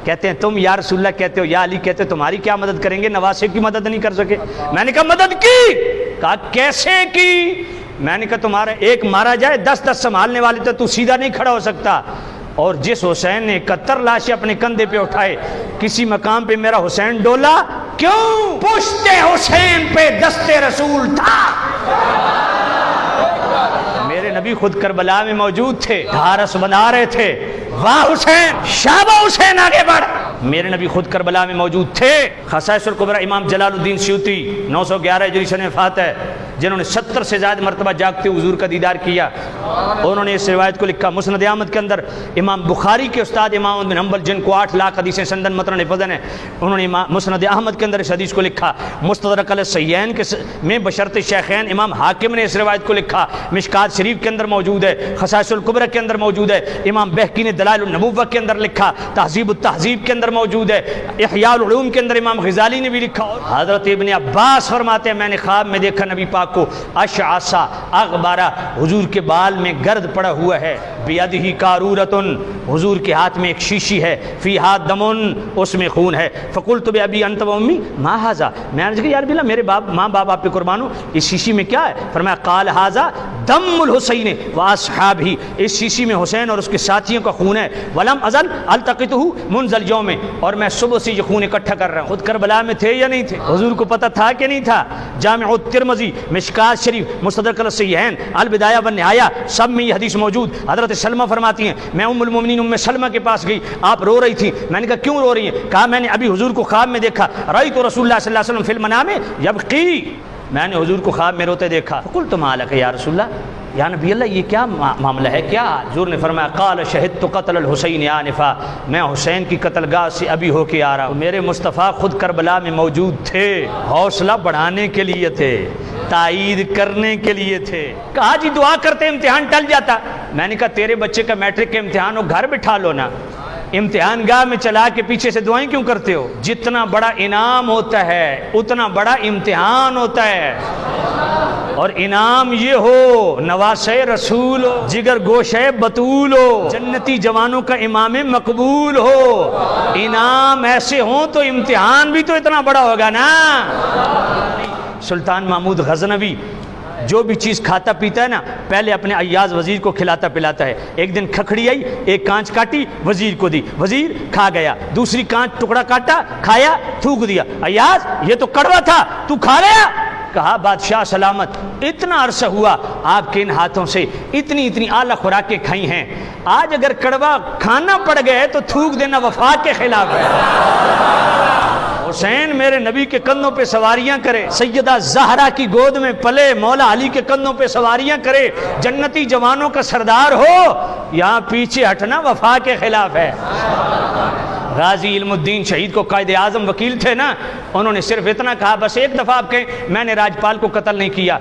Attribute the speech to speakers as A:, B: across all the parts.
A: کہتے ہیں تم یا رسول اللہ کہتے ہو یا علی کہتے ہو تمہاری کیا مدد کریں گے، نواسے کی مدد نہیں کر سکے؟ میں نے کہا مدد کی، کہا کیسے کی؟ میں نے کہا تمہارا ایک مارا جائے 10 سنبھالنے والے تو سیدھا نہیں کھڑا ہو سکتا، اور جس حسین نے 71 لاشیں اپنے کندھے پہ اٹھائے، کسی مقام پہ میرا حسین ڈولا کیوں؟ پشت حسین پہ دست رسول تھا۔ میرے نبی خود کربلا میں موجود تھے، ڈھارس بنا رہے تھے، واہ حسین، شابہ حسین آگے بڑھ۔ میرے نبی خود کربلا میں موجود تھے۔ خصائص الکبریٰ امام جلال الدین سیوطی 911 ہجری سنہ وفات ہے، جنہوں نے 70 سے زیادہ مرتبہ جاگتے حضور کا دیدار کیا، انہوں نے اس روایت کو لکھا مسند احمد کے اندر۔ امام بخاری کے استاد امام احمد بن حنبل جن کو 8 لاکھ حدیثیں سندن متن حفظ ہیں، انہوں نے مسند احمد کے اندر اس حدیث کو لکھا۔ مستدرک علی الصحیحین میں بشرط شیخین امام حاکم نے اس روایت کو لکھا، مشکات شریف کے اندر موجود ہے، خصائص الکبریٰ کے اندر موجود ہے، امام بہقی نے دلائل النبوہ کے اندر لکھا، تہذیب التہذیب کے اندر موجود ہے، احیاء العلوم کے اندر امام غزالی نے بھی لکھا۔ حضرت ابن عباس فرماتے ہیں میں نے خواب میں دیکھا نبی پاک کو اشعثا اغبارا، حضور کے بال میں گرد پڑا ہوا ہے، بیدہ قارورۃ، حضور کے ہاتھ میں ایک شیشی ہے، فیہا دمن، اس میں خون ہے۔ فقلت بابی انت و امی ما ھذا، میں نے کہا یا رب اللہ میرے ماں باپ آپ پہ قربان ہو، اس شیشی میں کیا ہے؟ فرمایا قال ھذا دم الحسین و اصحابہ، اس شیشی میں حسین اور اس کے ساتھیوں کا خون ہے، ولم ازل التقطہ منذ اليوم، اور میں صبح سے یہ خون اکٹھا کر رہا ہوں۔ خود کربلا میں تھے یا نہیں تھے؟ حضور کو پتہ تھا کہ نہیں تھا؟ جامع الترمذی، مشکات شریف، مستدرک علی الصحیحین، البدایہ والنہایہ، سب میں یہ حدیث موجود۔ حضرت سلمہ فرماتی ہیں میں ام المومنین ام سلمہ کے پاس گئی، آپ رو رہی تھی، میں نے کہا کیوں رو رہی ہیں؟ کہا میں نے ابھی حضور کو خواب میں دیکھا، رأیت رسول اللہ صلی اللہ علیہ وسلم فی المنام یبکی، میں نے حضور کو خواب میں روتے دیکھا۔ فقلت ما لک یا رسول اللہ، یا نبی اللہ یہ کیا معاملہ ہے کیا؟ حضور نے فرمایا قال شہدت قتل الحسین آنفا، میں حسین کی قتل گاہ سے ابھی ہو کے آ رہا ہوں۔ میرے مصطفیٰ خود کربلا میں موجود تھے، حوصلہ بڑھانے کے لیے تھے، تائید کرنے کے لیے تھے۔ کہا جی دعا کرتے امتحان ٹل جاتا۔ میں نے کہا تیرے بچے کا میٹرک کا امتحان ہو گھر بٹھا لو نا، امتحان گاہ میں چلا کے پیچھے سے دعائیں کیوں کرتے ہو؟ جتنا بڑا انعام ہوتا ہے اتنا بڑا امتحان ہوتا ہے، اور انعام یہ ہو نواسے رسول ہو، جگر گوشے بطول ہو، جنتی جوانوں کا امام مقبول ہو، انعام ایسے ہوں تو امتحان بھی تو اتنا بڑا ہوگا نا۔ سلطان محمود غزنوی جو بھی چیز کھاتا پیتا ہے نا پہلے اپنے ایاز وزیر کو کھلاتا پلاتا ہے۔ ایک دن کھکھڑی آئی، ایک کانچ کاٹی وزیر کو دی، وزیر کھا گیا، دوسری کانچ ٹکڑا کاٹا کھایا تھوک دیا، ایاز یہ تو کڑوا تھا تو کھا گیا؟ کہا بادشاہ سلامت، اتنا عرصہ ہوا آپ کے ان ہاتھوں سے اتنی اعلیٰ خوراکیں کھائی ہیں، آج اگر کڑوا کھانا پڑ گئے تو تھوک دینا وفا کے خلاف ہے۔ حسین میرے نبی کے کندھوں پہ سواریاں کرے، سیدہ زہرا کی گود میں پلے، مولا علی کے کندھوں پہ سواریاں کرے، جنتی جوانوں کا سردار ہو، یہاں پیچھے ہٹنا وفا کے خلاف ہے۔ غازی علم الدین شہید کو قائد اعظم وکیل تھے نا، انہوں نے صرف اتنا کہا بس ایک دفعہ آپ کہیں میں نے راجپال کو قتل نہیں کیا۔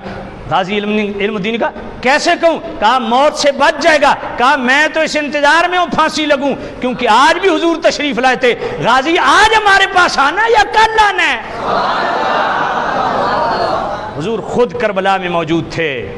A: غازی علم الدین کا کیسے کہوں؟ کہا موت سے بچ جائے گا۔ کہا میں تو اس انتظار میں ہوں پھانسی لگوں، کیونکہ آج بھی حضور تشریف لائے تھے، غازی آج ہمارے پاس آنا یا کل آنا ہے؟ حضور خود کربلا میں موجود تھے۔